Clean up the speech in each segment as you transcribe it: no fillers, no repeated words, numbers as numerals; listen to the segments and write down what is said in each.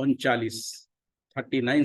39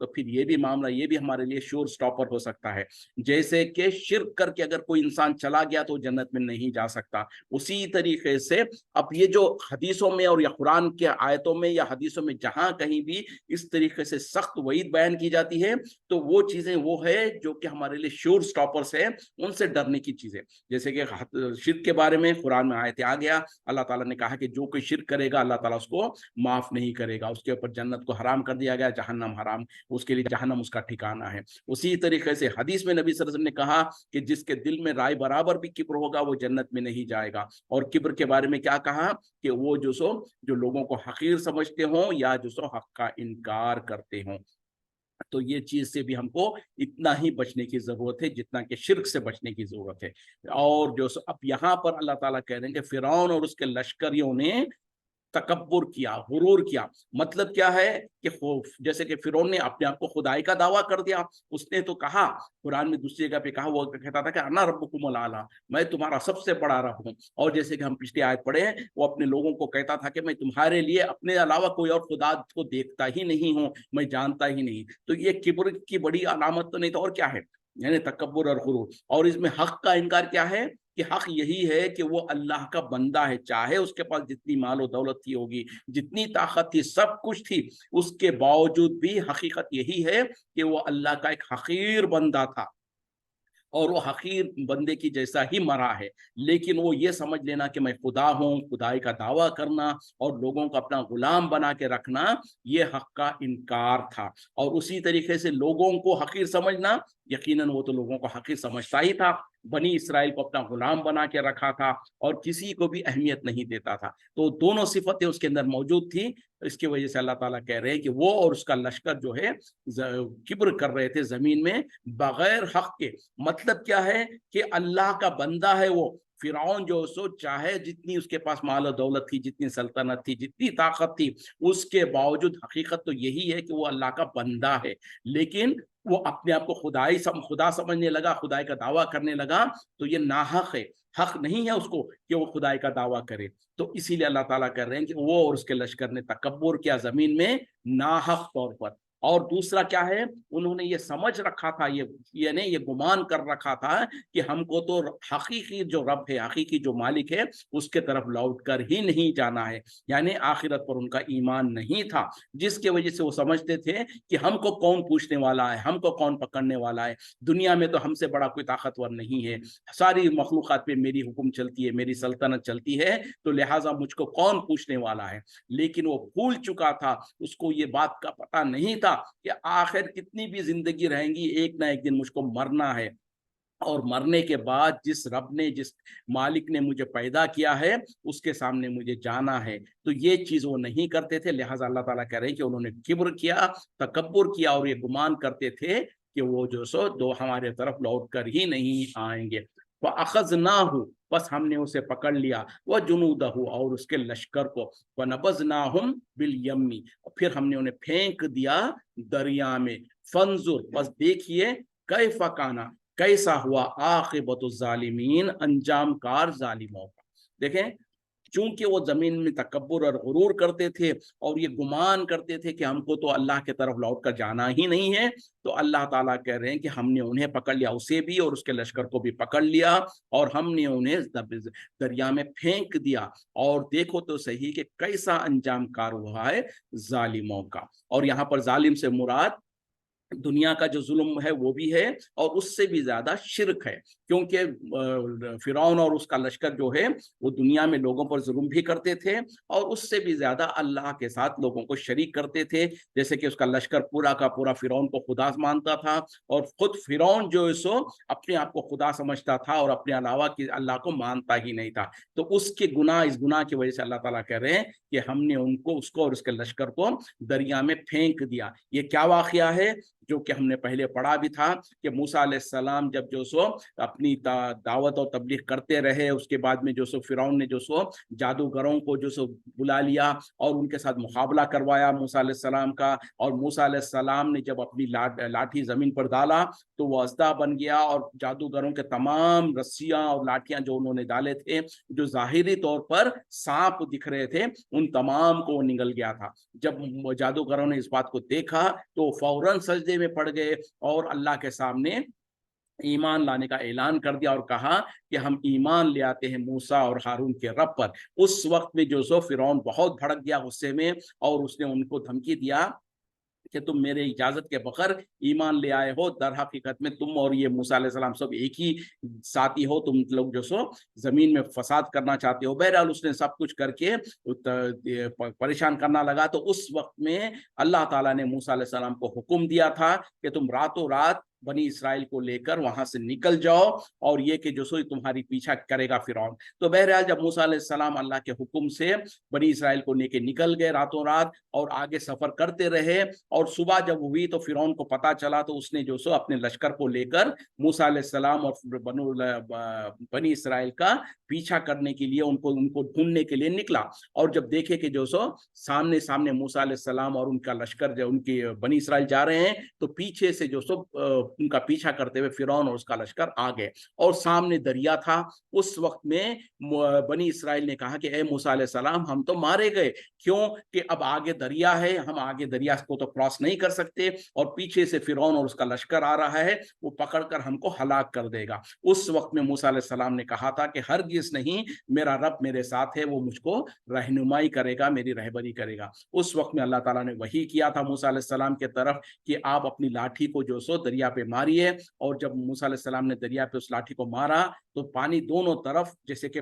تو پھر یہ بھی معاملہ، یہ بھی ہمارے لیے شور سٹاپر ہو سکتا ہے. جیسے کہ شرک کر کے اگر کوئی انسان چلا گیا تو جنت میں نہیں جا سکتا، اسی طریقے سے اب یہ جو حدیثوں میں اور یا قرآن کے آیتوں میں یا حدیثوں میں جہاں کہیں بھی اس طریقے سے سخت وعید بیان کی جاتی ہے تو وہ چیزیں وہ ہے جو کہ ہمارے لیے شور سٹاپرز ہیں، ان سے ڈرنے کی چیزیں. جیسے کہ شرک کے بارے میں قرآن میں آیت آ گیا، اللہ تعالیٰ نے کہا کہ جو کوئی شرک کرے گا اللہ تعالیٰ اس کو معاف نہیں کرے گا، اس کے اوپر جنت کو حرام کر دیا گیا، جہنم حرام، اس کے لیے جہنم اس کا ٹھکانہ ہے. اسی طریقے سے حدیث میں نبی صلی اللہ علیہ وسلم نے کہا کہ جس کے دل میں رائے برابر بھی کبر ہوگا وہ جنت میں نہیں جائے گا. اور کبر کے بارے میں کیا کہا کہ وہ جو لوگوں کو حقیر سمجھتے ہوں یا حق کا انکار کرتے ہوں. تو یہ چیز سے بھی ہم کو اتنا ہی بچنے کی ضرورت ہے جتنا کہ شرک سے بچنے کی ضرورت ہے. اور اب یہاں پر اللہ تعالیٰ کہہ رہے ہیں کہ فرعون اور اس کے لشکریوں نے تکبر کیا، غرور کیا. مطلب کیا ہے کہ جیسے کہ فرعون نے اپنے آپ کو خدائی کا دعویٰ کر دیا. اس نے تو کہا، قرآن میں دوسری جگہ پہ کہا، وہ کہتا تھا کہ انا ربکم الاعلی، میں تمہارا سب سے بڑا رب ہوں. اور جیسے کہ ہم پچھلی آیت پڑھے ہیں، وہ اپنے لوگوں کو کہتا تھا کہ میں تمہارے لیے اپنے علاوہ کوئی اور خدا کو دیکھتا ہی نہیں ہوں، میں جانتا ہی نہیں. تو یہ کبر کی بڑی علامت تو نہیں تو اور کیا ہے؟ یعنی تکبر اور غرور. اور اس میں حق کا انکار کیا ہے کہ حق یہی ہے کہ وہ اللہ کا بندہ ہے، چاہے اس کے پاس جتنی مال و دولت تھی ہوگی، جتنی طاقت تھی، سب کچھ تھی، اس کے باوجود بھی حقیقت یہی ہے کہ وہ اللہ کا ایک حقیر بندہ تھا اور وہ حقیر بندے کی جیسا ہی مرا ہے. لیکن وہ یہ سمجھ لینا کہ میں خدا ہوں، خدائی کا دعویٰ کرنا اور لوگوں کو اپنا غلام بنا کے رکھنا، یہ حق کا انکار تھا. اور اسی طریقے سے لوگوں کو حقیر سمجھنا، یقیناً وہ تو لوگوں کو حقیر سمجھتا ہی تھا. بنی اسرائیل کو اپنا غلام بنا کے رکھا تھا اور کسی کو بھی اہمیت نہیں دیتا تھا. تو دونوں صفتیں اس کے اندر موجود تھی. اس کی وجہ سے اللہ تعالیٰ کہہ رہے ہیں کہ وہ اور اس کا لشکر جو ہے کبر کر رہے تھے زمین میں بغیر حق کے. مطلب کیا ہے کہ اللہ کا بندہ ہے وہ. فرعون جو سو چاہے جتنی اس کے پاس مال و دولت تھی، جتنی سلطنت تھی، جتنی طاقت تھی، اس کے باوجود حقیقت تو یہی ہے کہ وہ اللہ کا بندہ ہے. لیکن وہ اپنے آپ کو خدا سمجھنے لگا، خدائی کا دعویٰ کرنے لگا. تو یہ ناحق ہے، حق نہیں ہے اس کو کہ وہ خدائی کا دعویٰ کرے. تو اسی لیے اللہ تعالیٰ کہہ رہے ہیں کہ وہ اور اس کے لشکر نے تکبر کیا زمین میں ناحق طور پر. اور دوسرا کیا ہے، انہوں نے یہ سمجھ رکھا تھا، یعنی یہ گمان کر رکھا تھا کہ ہم کو تو حقیقی جو رب ہے، حقیقی جو مالک ہے، اس کے طرف لوٹ کر ہی نہیں جانا ہے. یعنی آخرت پر ان کا ایمان نہیں تھا، جس کی وجہ سے وہ سمجھتے تھے کہ ہم کو کون پوچھنے والا ہے، ہم کو کون پکڑنے والا ہے، دنیا میں تو ہم سے بڑا کوئی طاقتور نہیں ہے، ساری مخلوقات پہ میری حکم چلتی ہے، میری سلطنت چلتی ہے، تو لہٰذا مجھ کو کون پوچھنے والا ہے. لیکن وہ بھول چکا تھا، اس کو یہ بات کا پتہ نہیں تھا کہ آخر کتنی بھی زندگی رہیں گی، ایک نہ ایک دن مجھ کو مرنا ہے. اور مرنے کے بعد جس رب نے، جس مالک نے مجھے پیدا کیا ہے، اس کے سامنے مجھے جانا ہے. تو یہ چیز وہ نہیں کرتے تھے. لہٰذا اللہ تعالیٰ کہہ رہے ہیں کہ انہوں نے کبر کیا، تکبر کیا، اور یہ گمان کرتے تھے کہ وہ دو ہمارے طرف لوٹ کر ہی نہیں آئیں گے. فَأَخَذْنَاهُ، بس ہم نے اسے پکڑ لیا، وَجُنُودَهُ، اور اس کے لشکر کو، وَنَبَذْنَاهُمْ بِالْيَمِّ، پھر ہم نے انہیں پھینک دیا دریا میں. فَانظُرْ، بس دیکھیے، کیف کان، کیسا ہوا، عاقبۃ الظالمین، انجام کار ظالموں کا. دیکھیں، چونکہ وہ زمین میں تکبر اور غرور کرتے تھے اور یہ گمان کرتے تھے کہ ہم کو تو اللہ کے طرف لوٹ کر جانا ہی نہیں ہے، تو اللہ تعالیٰ کہہ رہے ہیں کہ ہم نے انہیں پکڑ لیا، اسے بھی اور اس کے لشکر کو بھی پکڑ لیا، اور ہم نے انہیں دریا میں پھینک دیا. اور دیکھو تو صحیح کہ کیسا انجام کار ہوا ہے ظالموں کا. اور یہاں پر ظالم سے مراد دنیا کا جو ظلم ہے وہ بھی ہے، اور اس سے بھی زیادہ شرک ہے. کیونکہ فرعون اور اس کا لشکر جو ہے وہ دنیا میں لوگوں پر ظلم بھی کرتے تھے، اور اس سے بھی زیادہ اللہ کے ساتھ لوگوں کو شریک کرتے تھے. جیسے کہ اس کا لشکر پورا کا پورا فرعون کو خدا مانتا تھا، اور خود فرعون جو ہے سو اپنے آپ کو خدا سمجھتا تھا اور اپنے علاوہ کی اللہ کو مانتا ہی نہیں تھا. تو اس گناہ کی وجہ سے اللہ تعالیٰ کہہ رہے ہیں کہ ہم نے اس کو اور اس کے لشکر کو دریا میں پھینک دیا. یہ کیا واقعہ ہے؟ جو کہ ہم نے پہلے پڑھا بھی تھا کہ موسیٰ علیہ السلام جب جو سو اپنی دعوت اور تبلیغ کرتے رہے، اس کے بعد میں جو سو فرعون نے جو سو جادوگروں کو جو سو بلا لیا اور ان کے ساتھ مقابلہ کروایا موسیٰ علیہ السلام کا، اور موسیٰ علیہ السلام نے جب اپنی لاٹھی زمین پر ڈالا تو وہ اژدہا بن گیا، اور جادوگروں کے تمام رسیاں اور لاٹھیاں جو انہوں نے ڈالے تھے، جو ظاہری طور پر سانپ دکھ رہے تھے، ان تمام کو نگل گیا تھا۔ جب جادوگروں نے اس بات کو دیکھا تو فوراً سجدے میں پڑ گئے اور اللہ کے سامنے ایمان لانے کا اعلان کر دیا اور کہا کہ ہم ایمان لے آتے ہیں موسیٰ اور ہارون کے رب پر۔ اس وقت میں جو سو فرعون بہت بھڑک گیا غصے میں، اور اس نے ان کو دھمکی دیا کہ تم میرے اجازت کے بغیر ایمان لے آئے ہو، در حقیقت میں تم اور یہ موسیٰ علیہ السلام سب ایک ہی ساتھی ہو، تم لوگ جو سو زمین میں فساد کرنا چاہتے ہو۔ بہرحال اس نے سب کچھ کر کے پریشان کرنا لگا۔ تو اس وقت میں اللہ تعالیٰ نے موسیٰ علیہ السلام کو حکم دیا تھا کہ تم راتوں رات بنی اسرائیل کو لے کر وہاں سے نکل جاؤ، اور یہ کہ جو سو تمہاری پیچھا کرے گا فرعون۔ تو بہرحال جب موسیٰ علیہ السلام اللہ کے حکم سے بنی اسرائیل کو لے کے نکل گئے راتوں رات، اور آگے سفر کرتے رہے، اور صبح جب ہوئی تو فرعون کو پتا چلا، تو اس نے جو سو اپنے لشکر کو لے کر موسیٰ علیہ السلام اور بنی اسرائیل کا پیچھا کرنے کے لیے ان کو ڈھونڈنے کے لیے نکلا۔ اور جب دیکھے کہ جو سو سامنے موسیٰ علیہ السلام اور ان کا لشکر جو ان کی بنی اسرائیل جا رہے ہیں، تو پیچھے سے جو سو ان کا پیچھا کرتے ہوئے فرعون اور اس کا لشکر آگے، اور سامنے دریا تھا۔ اس وقت میں بنی اسرائیل نے کہا کہ اے موسیٰ علیہ السلام، ہم تو مارے گئے، کیوں کہ اب آگے دریا ہے، ہم آگے دریا کو تو کراس نہیں کر سکتے، اور پیچھے سے فرعون اور اس کا لشکر آ رہا ہے، وہ پکڑ کر ہم کو ہلاک کر دے گا۔ اس وقت میں موسیٰ علیہ السلام نے کہا تھا کہ ہرگز نہیں، میرا رب میرے ساتھ ہے، وہ مجھ کو رہنمائی کرے گا، میری رہبری کرے گا۔ اس وقت میں اللہ تعالیٰ نے وحی کیا تھا موسیٰ علیہ السلام کے طرف کہ آپ اپنی لاٹھی کو جو سو دریا پہ ماریے، اور جب موسیٰ علیہ السلام نے دریا پہ اس لاٹھی کو مارا تو پانی دونوں طرف جیسے کہ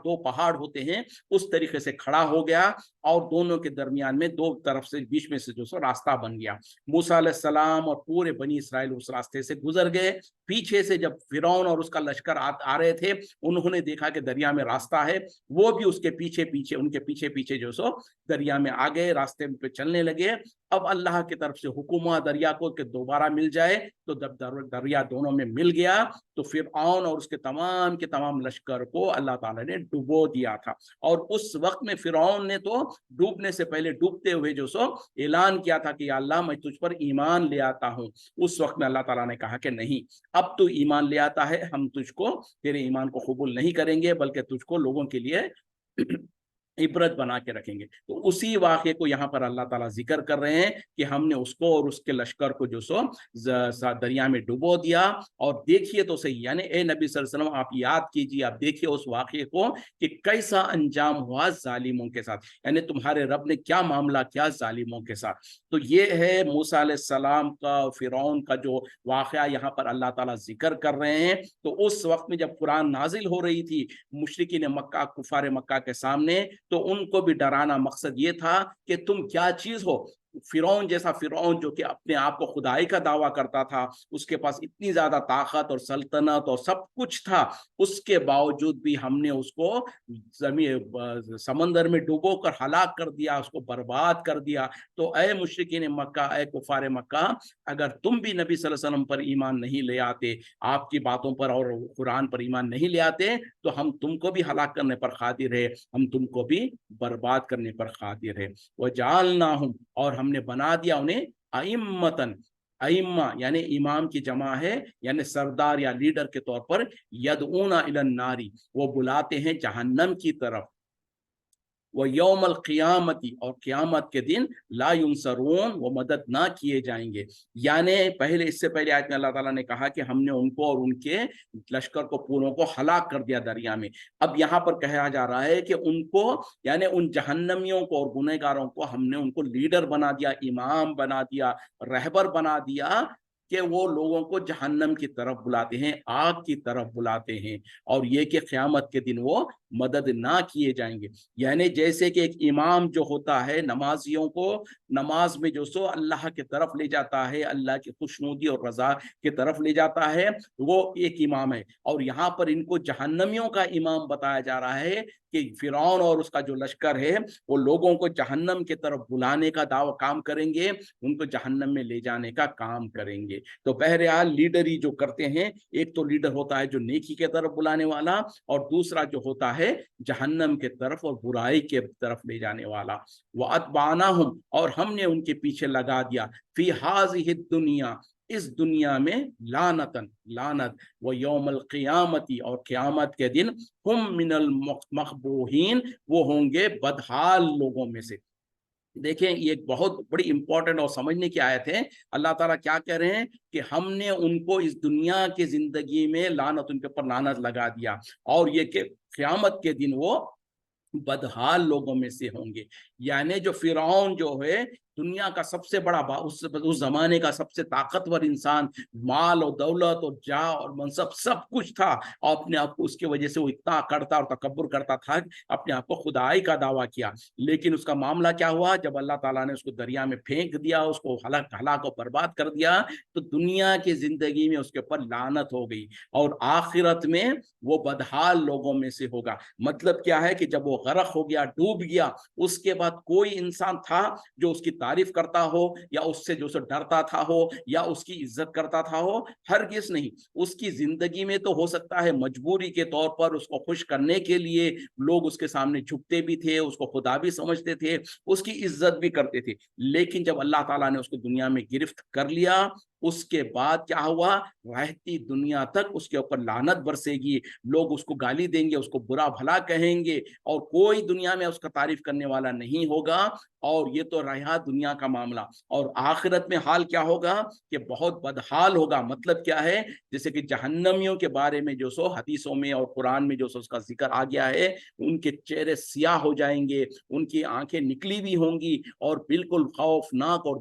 دو پہاڑ ہوتے ہیں اس طریقے سے کھڑا ہو گیا، اور دونوں کے درمیان میں دو طرف سے بیچ میں سے جو سو راستہ بن گیا۔ موسیٰ علیہ السلام اور پورے بنی اسرائیل اس راستے سے گزر گئے۔ پیچھے سے جب فرعون اور اس کا لشکر آ رہے تھے، انہوں نے دیکھا کہ دریا میں راستہ ہے، وہ بھی اس کے پیچھے ان کے پیچھے جو سو دریا میں آ گئے، راستے پہ چلنے لگے۔ اب اللہ کی طرف سے حکم ہوا دریا کو کہ دوبارہ مل جائے، تو جب دریا دونوں میں مل گیا تو فرعون اور اس کے تمام لشکر کو اللہ تعالیٰ نے ڈبو دیا تھا۔ اور اس وقت میں فرعون نے تو ڈوبنے سے پہلے ڈوبتے ہوئے جو سو اعلان کیا تھا کہ یا اللہ، میں تجھ پر ایمان لے آتا ہوں۔ اس وقت میں اللہ تعالیٰ نے کہا کہ نہیں، اب تو ایمان لے آتا ہے، ہم تجھ کو تیرے ایمان کو قبول نہیں کریں گے، بلکہ تجھ کو لوگوں کے لیے عبرت بنا کے رکھیں گے۔ تو اسی واقعے کو یہاں پر اللہ تعالیٰ ذکر کر رہے ہیں کہ ہم نے اس کو اور اس کے لشکر کو جو سو دریا میں ڈبو دیا۔ اور دیکھیے تو صحیح، یعنی اے نبی صلی اللہ علیہ وسلم، آپ یاد کیجیے، آپ دیکھیے اس واقعے کو کہ کیسا انجام ہوا ظالموں کے ساتھ، یعنی تمہارے رب نے کیا معاملہ کیا ظالموں کے ساتھ۔ تو یہ ہے موسیٰ علیہ السلام کا فرعون کا جو واقعہ یہاں پر اللہ تعالیٰ ذکر کر رہے ہیں۔ تو اس وقت میں جب قرآن نازل ہو رہی تھی مشرکین مکہ، کفار مکہ کے سامنے، تو ان کو بھی ڈرانا مقصد یہ تھا کہ تم کیا چیز ہو۔ فرعون جیسا فرعون جو کہ اپنے آپ کو خدائی کا دعویٰ کرتا تھا، اس کے پاس اتنی زیادہ طاقت اور سلطنت اور سب کچھ تھا، اس کے باوجود بھی ہم نے اس کو سمندر میں ڈبو کر ہلاک کر دیا، اس کو برباد کر دیا۔ تو اے مشرکین مکہ، اے کفار مکہ، اگر تم بھی نبی صلی اللہ علیہ وسلم پر ایمان نہیں لے آتے، آپ کی باتوں پر اور قرآن پر ایمان نہیں لے آتے، تو ہم تم کو بھی ہلاک کرنے پر قادر ہے، ہم تم کو بھی برباد کرنے پر قادر ہے۔ وَجَعَلْنَاهُمْ، اور ہم نے بنا دیا انہیں ائمتاً، ائمہ یعنی امام کی جمع ہے، یعنی سردار یا لیڈر کے طور پر، یدعون الی النار، وہ بلاتے ہیں جہنم کی طرف، وہ یوم القیامتی، اور قیامت کے دن لا ینصرون، وہ مدد نہ کیے جائیں گے۔ یعنی اس سے پہلے آیت میں اللہ تعالیٰ نے کہا کہ ہم نے ان کو اور ان کے لشکر کو پوروں کو ہلاک کر دیا دریا میں۔ اب یہاں پر کہا جا رہا ہے کہ ان کو، یعنی ان جہنمیوں کو اور گنہگاروں کو، ہم نے ان کو لیڈر بنا دیا، امام بنا دیا، رہبر بنا دیا، کہ وہ لوگوں کو جہنم کی طرف بلاتے ہیں، آگ کی طرف بلاتے ہیں، اور یہ کہ قیامت کے دن وہ مدد نہ کیے جائیں گے۔ یعنی جیسے کہ ایک امام جو ہوتا ہے نمازیوں کو نماز میں جو سو اللہ کی طرف لے جاتا ہے، اللہ کی خوشنودی اور رضا کی طرف لے جاتا ہے، وہ ایک امام ہے۔ اور یہاں پر ان کو جہنمیوں کا امام بتایا جا رہا ہے کہ فرعون اور اس کا جو لشکر ہے وہ لوگوں کو جہنم کی طرف بلانے کا دعویٰ کام کریں گے، ان کو جہنم میں لے جانے کا کام کریں گے۔ تو بہرحال لیڈر ہی جو کرتے ہیں، ایک تو لیڈر ہوتا ہے جو نیکی کی طرف بلانے والا، اور دوسرا جو ہوتا ہے جہنم کی طرف اور برائی کے طرف لے جانے والا۔ وَأَتْبَعْنَاهُمْ، اور ہم نے ان کے پیچھے لگا دیا، فی هذه الدنیا، اس دنیا میں، لعنتاً، لعنت، وہ یوم القیامتی، اور قیامت کے دن، ہم من المقبوحین، وہ ہوں گے بدحال لوگوں میں سے۔ دیکھیں یہ ایک بہت بڑی امپورٹنٹ اور سمجھنے کی آیت ہے۔ اللہ تعالیٰ کیا کہہ رہے ہیں کہ ہم نے ان کو اس دنیا کی زندگی میں لعنت، ان کے اوپر لعنت لگا دیا، اور یہ کہ قیامت کے دن وہ بدحال لوگوں میں سے ہوں گے۔ یعنی جو فرعون جو ہے دنیا کا سب سے بڑا اس زمانے کا سب سے طاقتور انسان، مال اور دولت اور جاہ اور منصب سب کچھ تھا، اور اپنے آپ کو اس کی وجہ سے وہ اتنا کرتا اور تکبر کرتا تھا، اپنے آپ کو خدائی کا دعویٰ کیا۔ لیکن اس کا معاملہ کیا ہوا؟ جب اللہ تعالیٰ نے اس کو دریا میں پھینک دیا، اس کو ہلاک و برباد کر دیا، تو دنیا کی زندگی میں اس کے اوپر لعنت ہو گئی، اور آخرت میں وہ بدحال لوگوں میں سے ہوگا۔ مطلب کیا ہے کہ جب وہ غرق ہو گیا، ڈوب گیا، اس کے بعد کوئی انسان تھا جو اس کی تعریف کرتا ہو، یا اس سے جو ڈرتا تھا ہو، یا اس کی عزت کرتا تھا ہو؟ ہرگز نہیں۔ اس کی زندگی میں تو ہو سکتا ہے مجبوری کے طور پر اس کو خوش کرنے کے لیے لوگ اس کے سامنے جھکتے بھی تھے، اس کو خدا بھی سمجھتے تھے، اس کی عزت بھی کرتے تھے، لیکن جب اللہ تعالیٰ نے اس کو دنیا میں گرفت کر لیا، اس کے بعد کیا ہوا؟ رہتی دنیا تک اس کے اوپر لعنت برسے گی، لوگ اس کو گالی دیں گے، اس کو برا بھلا کہیں گے، اور کوئی دنیا میں اس کا تعریف کرنے والا نہیں ہوگا۔ اور یہ تو رہا دنیا کا معاملہ، اور آخرت میں حال کیا ہوگا کہ بہت بدحال ہوگا۔ مطلب کیا ہے؟ جیسے کہ جہنمیوں کے بارے میں جو سو حدیثوں میں اور قرآن میں جو سو اس کا ذکر آ گیا ہے، ان کے چہرے سیاہ ہو جائیں گے، ان کی آنکھیں نکلی بھی ہوں گی، اور بالکل خوفناک اور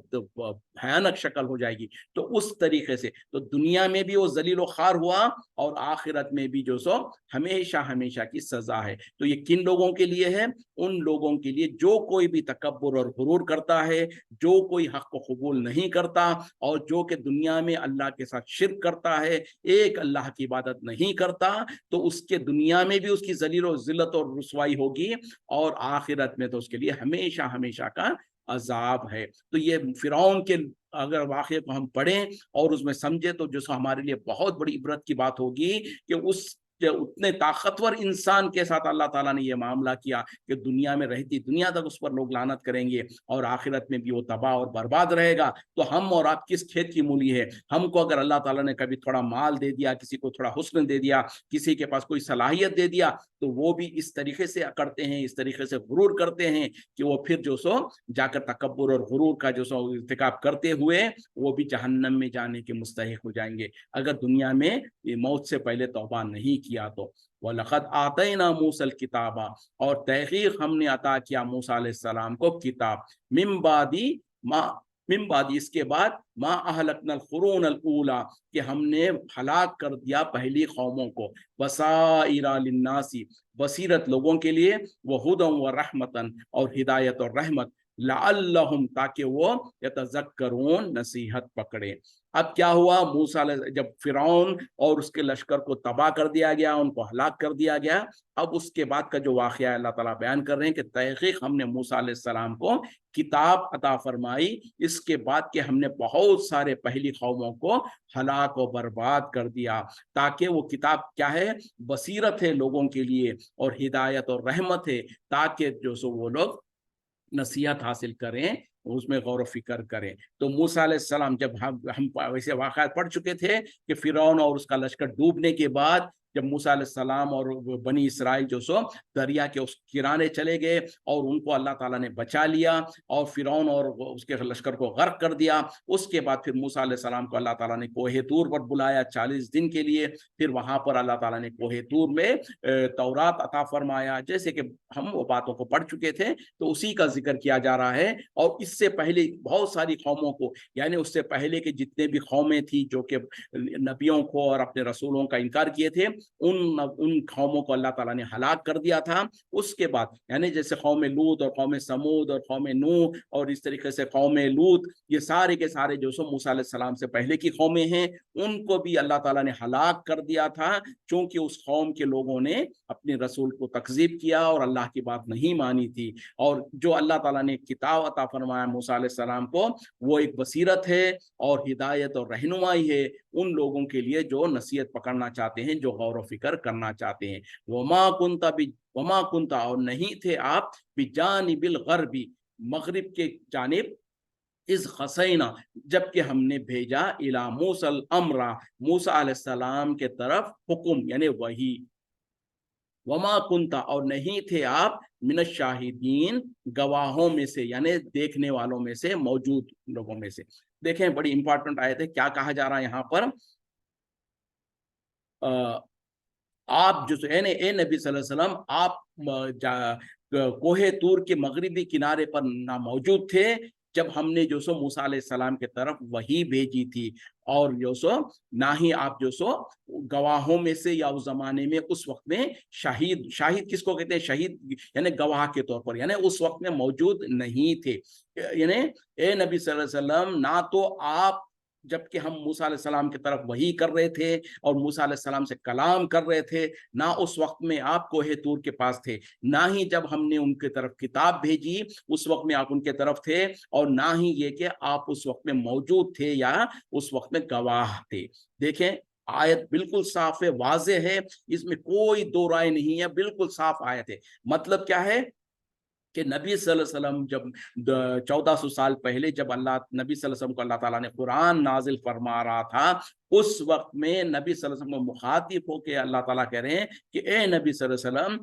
بھیانک شکل ہو جائے گی۔ تو اس طریقے سے تو دنیا میں بھی وہ ذلیل و خوار ہوا، اور آخرت میں بھی جو سو ہمیشہ ہمیشہ کی سزا ہے۔ تو یہ کن لوگوں کے لیے ہے؟ ان لوگوں کے لیے جو کوئی بھی تکبر اور غرور کرتا ہے، جو کوئی حق کو قبول نہیں کرتا، اور جو کہ دنیا میں اللہ کے ساتھ شرک کرتا ہے، ایک اللہ کی عبادت نہیں کرتا، تو اس کے دنیا میں بھی اس کی ذلیل و ذلت اور رسوائی ہوگی، اور آخرت میں تو اس کے لیے ہمیشہ ہمیشہ کا عذاب ہے۔ تو یہ فرعون کے اگر واقعے کو ہم پڑھیں اور اس میں سمجھے تو جو سو ہمارے لیے بہت بڑی عبرت کی بات ہوگی کہ اس اتنے طاقتور انسان کے ساتھ اللہ تعالیٰ نے یہ معاملہ کیا کہ دنیا میں رہتی دنیا تک اس پر لوگ لعنت کریں گے، اور آخرت میں بھی وہ تباہ اور برباد رہے گا۔ تو ہم اور آپ کس کھیت کی مولی ہے؟ ہم کو اگر اللہ تعالیٰ نے کبھی تھوڑا مال دے دیا، کسی کو تھوڑا حسن دے دیا، کسی کے پاس کوئی صلاحیت دے دیا، تو وہ بھی اس طریقے سے کرتے ہیں، اس طریقے سے غرور کرتے ہیں کہ وہ پھر جو سو جا کر تکبر اور غرور کا جو سو ارتکاب کرتے ہوئے وہ بھی جہنم میں جانے کے مستحق ہو جائیں گے، اگر دنیا میں موت سے پہلے توبہ نہیں کیا تو۔ وَلَقَدْ آتَيْنَا مُوسَى الْكِتَابَ، اور تحقیق ہم نے عطا کیا موسیٰ علیہ السلام کو کتاب، من بعد اس کے بعد، ما اہلکنا القرون الاولی، کہ ہم نے ہلاک کر دیا پہلی قوموں کو، بصائر للناس، بصیرت لوگوں کے لیے، وہدی ورحمتا، اور ہدایت اور رحمت، لعلہم، تاکہ وہ یتذکرون، نصیحت پکڑے۔ اب کیا ہوا؟ موسیٰ جب فرعون اور اس کے لشکر کو تباہ کر دیا گیا، ان کو ہلاک کر دیا گیا، اب اس کے بعد کا جو واقعہ اللہ تعالیٰ بیان کر رہے ہیں کہ تحقیق ہم نے موسیٰ علیہ السلام کو کتاب عطا فرمائی، اس کے بعد کہ ہم نے بہت سارے پہلی قوموں کو ہلاک و برباد کر دیا، تاکہ وہ کتاب کیا ہے؟ بصیرت ہے لوگوں کے لیے، اور ہدایت اور رحمت ہے، تاکہ جو سو وہ لوگ نصیحت حاصل کریں، اس میں غور و فکر کریں۔ تو موسیٰ علیہ السلام جب ہم ویسے واقعات پڑھ چکے تھے کہ فرعون اور اس کا لشکر ڈوبنے کے بعد جب موسیٰ علیہ السلام اور بنی اسرائیل جو سو دریا کے اس کنارے چلے گئے اور ان کو اللہ تعالیٰ نے بچا لیا اور فرعون اور اس کے لشکر کو غرق کر دیا، اس کے بعد پھر موسیٰ علیہ السلام کو اللہ تعالیٰ نے کوہ طور پر بلایا 40 دن کے لیے، پھر وہاں پر اللہ تعالیٰ نے کوہ طور میں تورات عطا فرمایا، جیسے کہ ہم وہ باتوں کو پڑھ چکے تھے، تو اسی کا ذکر کیا جا رہا ہے۔ اور اس سے پہلے بہت ساری قوموں کو، یعنی اس سے پہلے کے جتنے بھی قومیں تھی جو کہ نبیوں کو اور اپنے رسولوں کا انکار کیے تھے، ان قوموں کو اللہ تعالیٰ نے ہلاک کر دیا تھا۔ اس کے بعد یعنی جیسے قوم لوط اور قوم سمود اور قوم نوح اور اس طریقے سے قوم لوط، یہ سارے کے سارے جو سو موسیٰ علیہ السلام سے پہلے کی قومیں ہیں، ان کو بھی اللہ تعالیٰ نے ہلاک کر دیا تھا، چونکہ اس قوم کے لوگوں نے اپنے رسول کو تکذیب کیا اور اللہ کی بات نہیں مانی تھی۔ اور جو اللہ تعالیٰ نے کتاب عطا فرمایا موسیٰ علیہ السلام کو، وہ ایک بصیرت ہے اور ہدایت اور رہنمائی ہے ان لوگوں کے لیے جو نصیحت پکڑنا چاہتے ہیں، جو غور و فکر کرنا چاہتے ہیں۔ وما کنتا اور نہیں تھے آپ بجانب الغربی مغرب کے جانب، اس خسینا جبکہ ہم نے بھیجا الی موسیٰ الامر موسیٰ علیہ السلام کے طرف حکم یعنی وحی۔ وما کنتا اور نہیں تھے آپ من الشاہدین گواہوں میں سے، یعنی دیکھنے والوں میں سے، موجود لوگوں میں سے۔ دیکھیں بڑی امپورٹنٹ آیت ہے، کیا کہا جا رہا ہے یہاں پر؟ آپ جو اے نبی صلی اللہ علیہ وسلم، آپ کوہ طور کے مغربی کنارے پر نہ موجود تھے جب ہم نے جو سو موسیٰ علیہ السلام کے طرف وحی بھیجی تھی، اور جو سو نہ ہی آپ جو سو گواہوں میں سے، یا اس زمانے میں اس وقت میں شاہد کس کو کہتے ہیں؟ شہید یعنی گواہ کے طور پر، یعنی اس وقت میں موجود نہیں تھے۔ یعنی اے نبی صلی اللہ علیہ وسلم، نہ تو آپ جبکہ ہم موسیٰ علیہ السلام کی طرف وحی کر رہے تھے اور موسیٰ علیہ السلام سے کلام کر رہے تھے، نہ اس وقت میں آپ کوہ طور کے پاس تھے، نہ ہی جب ہم نے ان کی طرف کتاب بھیجی اس وقت میں آپ ان کے طرف تھے، اور نہ ہی یہ کہ آپ اس وقت میں موجود تھے یا اس وقت میں گواہ تھے۔ دیکھیں آیت بالکل صاف ہے، واضح ہے، اس میں کوئی دو رائے نہیں ہے، بالکل صاف آیت ہے۔ مطلب کیا ہے کہ نبی صلی اللہ علیہ وسلم جب 1400 سال پہلے جب نبی صلی اللہ علیہ وسلم کو اللہ تعالیٰ نے قرآن نازل فرما رہا تھا، اس وقت میں نبی صلی اللہ علیہ وسلم کو مخاطب ہو کے اللہ تعالیٰ کہہ رہے ہیں کہ اے نبی صلی اللہ علیہ وسلم،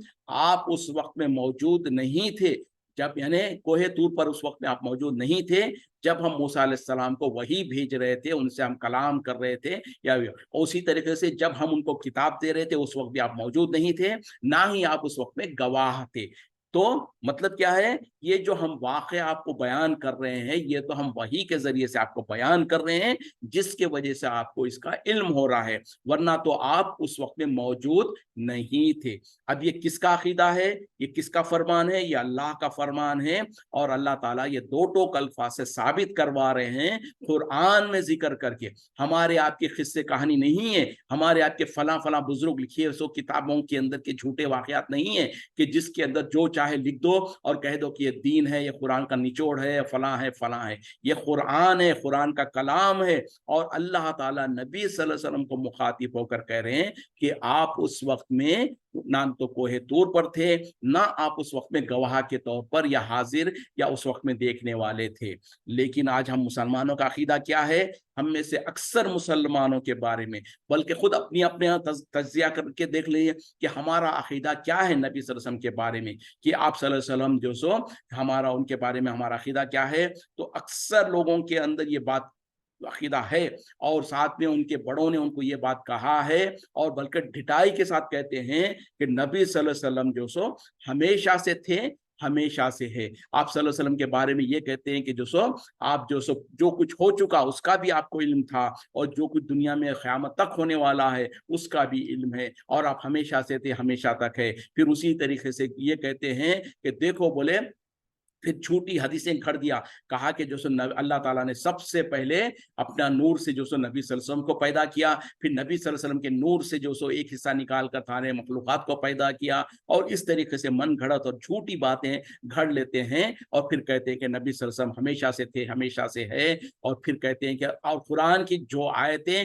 آپ اس وقت میں موجود نہیں تھے جب، یعنی کوہ طور پر اس وقت میں آپ موجود نہیں تھے جب ہم موسیٰ علیہ السلام کو وحی بھیج رہے تھے، ان سے ہم کلام کر رہے تھے، یا اسی طریقے سے جب ہم ان کو کتاب دے رہے تھے اس وقت بھی آپ موجود نہیں تھے، نہ ہی آپ اس وقت میں گواہ تھے۔ تو مطلب کیا ہے؟ یہ جو ہم واقعہ آپ کو بیان کر رہے ہیں، یہ تو ہم وحی کے ذریعے سے آپ کو بیان کر رہے ہیں، جس کے وجہ سے آپ کو اس کا علم ہو رہا ہے، ورنہ تو آپ اس وقت میں موجود نہیں تھے۔ اب یہ کس کا عقیدہ ہے؟ یہ کس کا فرمان ہے؟ یہ اللہ کا فرمان ہے، اور اللہ تعالیٰ یہ دو ٹوک الفاظ سے ثابت کروا رہے ہیں قرآن میں ذکر کر کے۔ ہمارے آپ کی قصے کہانی نہیں ہے، ہمارے آپ کے فلاں فلاں بزرگ لکھے سو کتابوں کے اندر کے جھوٹے واقعات نہیں ہیں کہ جس کے اندر جو چاہے لکھ دو اور کہہ دو کہ یہ دین ہے، یہ قرآن کا نچوڑ ہے، فلاں ہے فلاں ہے۔ یہ قرآن ہے، قرآن کا کلام ہے، اور اللہ تعالیٰ نبی صلی اللہ علیہ وسلم کو مخاطب ہو کر کہہ رہے ہیں کہ آپ اس وقت میں نہ تو کوہ طور پر تھے، نہ آپ اس وقت میں گواہ کے طور پر یا حاضر یا اس وقت میں دیکھنے والے تھے۔ لیکن آج ہم مسلمانوں کا عقیدہ کیا ہے؟ ہم میں سے اکثر مسلمانوں کے بارے میں، بلکہ خود اپنے تجزیہ کر کے دیکھ لیجیے کہ ہمارا عقیدہ کیا ہے نبی صلی اللہ علیہ وسلم کے بارے میں، کہ آپ صلی اللہ علیہ وسلم جو سو ہمارا ان کے بارے میں ہمارا عقیدہ کیا ہے۔ تو اکثر لوگوں کے اندر یہ بات عقیدہ ہے، اور ساتھ میں ان کے بڑوں نے ان کو یہ بات کہا ہے، اور بلکہ ڈٹائی کے ساتھ کہتے ہیں کہ نبی صلی اللہ علیہ وسلم جو سو ہمیشہ سے تھے، ہمیشہ سے ہے۔ آپ صلی اللہ علیہ وسلم کے بارے میں یہ کہتے ہیں کہ جو سو آپ جو سو جو کچھ ہو چکا اس کا بھی آپ کو علم تھا، اور جو کچھ دنیا میں قیامت تک ہونے والا ہے اس کا بھی علم ہے، اور آپ ہمیشہ سے تھے، ہمیشہ تک ہے۔ پھر اسی طریقے سے یہ کہتے ہیں کہ دیکھو، بولے پھر جھوٹی حدیثیں گھڑ دیا، کہا کہ جو سو اللہ تعالیٰ نے سب سے پہلے اپنا نور سے جو سو نبی صلی اللہ علیہ وسلم کو پیدا کیا، پھر نبی صلی اللہ علیہ وسلم کے نور سے جو سو ایک حصہ نکال کر سارے مخلوقات کو پیدا کیا، اور اس طریقے سے من گھڑت اور جھوٹی باتیں گھڑ لیتے ہیں، اور پھر کہتے ہیں کہ نبی صلی اللہ علیہ وسلم ہمیشہ سے تھے، ہمیشہ سے ہے، اور پھر کہتے ہیں کہ اور قرآن کی جو آیتیں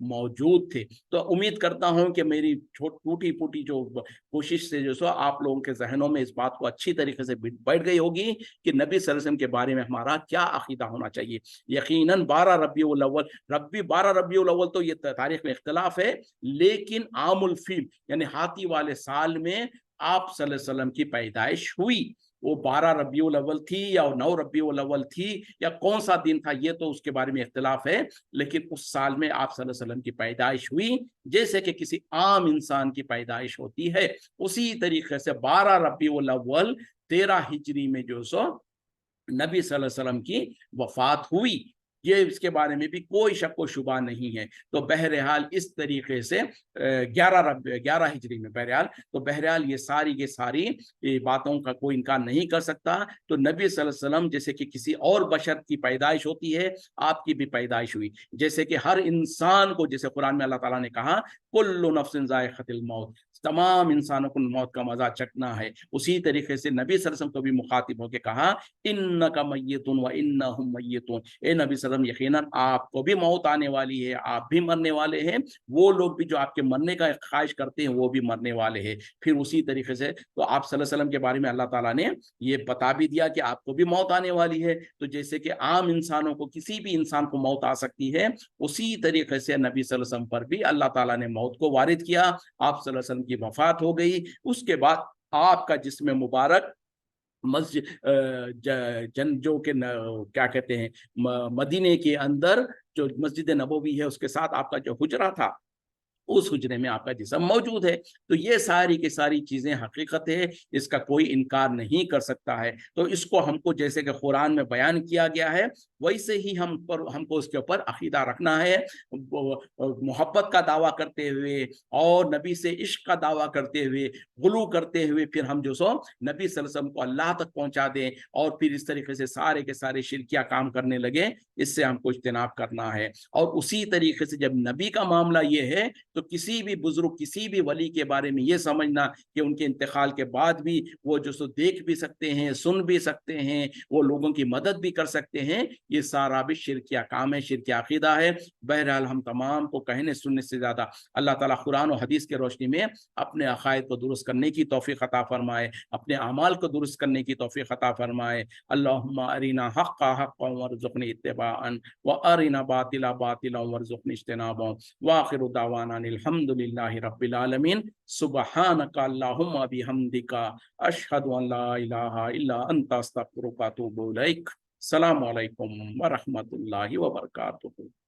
موجود تھے۔ تو امید کرتا ہوں کہ میری ٹوٹی پھوٹی جو کوشش سے جو سو آپ لوگوں کے ذہنوں میں اس بات کو اچھی طریقے سے بیٹھ گئی ہوگی کہ نبی صلی اللہ علیہ وسلم کے بارے میں ہمارا کیا عقیدہ ہونا چاہیے۔ یقیناً 12 ربیع الاول 12 ربیع الاول تو یہ تاریخ میں اختلاف ہے، لیکن عام الفیل یعنی ہاتھی والے سال میں آپ صلی اللہ علیہ وسلم کی پیدائش ہوئی۔ وہ 12 ربیع الاول تھی یا 9 ربیع الاول تھی یا کون سا دن تھا، یہ تو اس کے بارے میں اختلاف ہے، لیکن اس سال میں آپ صلی اللہ علیہ وسلم کی پیدائش ہوئی جیسے کہ کسی عام انسان کی پیدائش ہوتی ہے۔ اسی طریقے سے 12 ربیع الاول 13 ہجری میں جو سو نبی صلی اللہ علیہ وسلم کی وفات ہوئی، یہ اس کے بارے میں بھی کوئی شک و شبہ نہیں ہے۔ تو بہرحال اس طریقے سے 11 ہجری میں بہرحال یہ ساری باتوں کا کوئی انکار نہیں کر سکتا۔ تو نبی صلی اللہ علیہ وسلم جیسے کہ کسی اور بشر کی پیدائش ہوتی ہے، آپ کی بھی پیدائش ہوئی، جیسے کہ ہر انسان کو، جیسے قرآن میں اللہ تعالیٰ نے کہا کل نفس ذائقۃ الموت، تمام انسانوں کو موت کا مزہ چکھنا ہے، اسی طریقے سے نبی صلی اللہ علیہ وسلم کو بھی مخاطب ہو کے کہا انک میت و انہم میتون، اے نبی صلی اللہ علیہ وسلم یقیناً آپ کو بھی موت آنے والی ہے، آپ بھی مرنے والے ہیں، وہ لوگ بھی جو آپ کے مرنے کا خواہش کرتے ہیں وہ بھی مرنے والے ہیں۔ پھر اسی طریقے سے تو آپ صلی اللہ علیہ وسلم کے بارے میں اللہ تعالیٰ نے یہ بتا بھی دیا کہ آپ کو بھی موت آنے والی ہے۔ تو جیسے کہ عام انسانوں کو، کسی بھی انسان کو موت آ سکتی ہے، اسی طریقے سے نبی صلی اللہ علیہ وسلم پر بھی اللہ تعالیٰ نے موت کو وارد کیا۔ آپ صلی اللہ علیہ وسلم کی وفات ہو گئی، اس کے بعد آپ کا جسم مبارک مسجد جو کہ کیا کہتے ہیں مدینے کے اندر جو مسجد نبوی ہے، اس کے ساتھ آپ کا جو حجرہ تھا، اس حجرے میں آپ کا جسم موجود ہے۔ تو یہ ساری کی ساری چیزیں حقیقت ہے، اس کا کوئی انکار نہیں کر سکتا ہے۔ تو اس کو ہم کو جیسے کہ قرآن میں بیان کیا گیا ہے، ویسے ہی ہم کو اس کے اوپر عقیدہ رکھنا ہے، محبت کا دعویٰ کرتے ہوئے اور نبی سے عشق کا دعویٰ کرتے ہوئے، غلو کرتے ہوئے، پھر ہم جو سو نبی صلی اللہ علیہ وسلم کو اللہ تک پہنچا دیں، اور پھر اس طریقے سے سارے کے سارے شرکیہ کام کرنے لگے، اس سے ہم کو اجتناب کرنا ہے۔ اور اسی طریقے سے جب نبی کا معاملہ یہ ہے تو کسی بھی بزرگ، کسی بھی ولی کے بارے میں یہ سمجھنا کہ ان کے انتقال کے بعد بھی وہ جو سو دیکھ بھی سکتے ہیں، سن بھی سکتے ہیں، وہ لوگوں کی مدد بھی کر سکتے ہیں، یہ سارا بھی شرکیہ کام ہے، شرکیہ عقیدہ ہے۔ بہرحال ہم تمام کو کہنے سننے سے زیادہ اللہ تعالیٰ قرآن و حدیث کے روشنی میں اپنے عقائد کو درست کرنے کی توفیق عطا فرمائے، اپنے اعمال کو درست کرنے کی توفیق عطا فرمائے۔ اللہم ارنا حقا حقا وارزقنا اتباعا وارنا باطلا باطلا وارزقنا اجتنابا، واخر دعوانا الحمد للہ رب العالمین۔ سبحانک اللہم بحمدک، اشہد ان لا الہ الا انت، استغفرک واتوب الیک۔ السلام علیکم ورحمۃ اللہ وبرکاتہ۔